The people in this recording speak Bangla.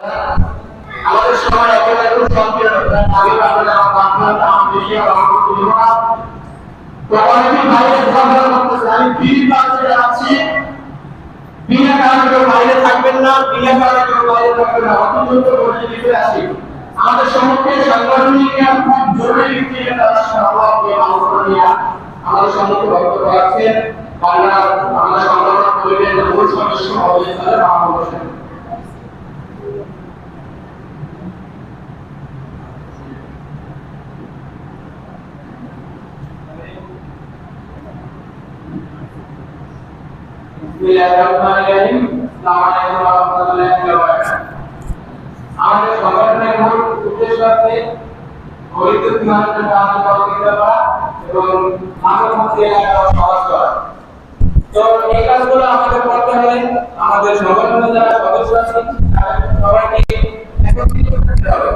আমাদের সময় একেবারে খুব সংকীর্ণ, আগে আপনারা আপনারা বেশি আলহামদুলিল্লাহ। তো অনেকেই বাইরে ঘোরাফেরা করতেছে, আমি ফিরি পাশে যাচ্ছি, বিনা কারণে কেউ বাইরে থাকবেন না, বিনা কারণে কেউ বাইরে থাকবেন না, অত্যন্ত বসে দিতে আসি। আমাদের সম্মুখে সাংগঠনিক খুব জরুরি ভিত্তিতে তারা সভাপতি আলোচনা আমাদের সম্মুখে বক্তব্য রাখছেন বাংলা সংগঠন পরিবেশের মূল সদস্য মহোদয় মাহমুদ হোসেন। বিসমিল্লাহিররহমানিররহিম। আসসালামু আলাইকুম ওয়া রাহমাতুল্লাহি ওয়া বারাকাতুহু। আমাদের সংগঠনের মূল উদ্দেশ্য আছে গরিব মানুষের সাহায্য সহযোগিতা করা এবং মানব মুক্তি এলাকা সহজ করা। তো এই কাজগুলো আমাদের করতে হলে আমাদের সংগঠনের যারা সদস্য আছেন তাদের সবাইকে একত্রিত করতে হবে।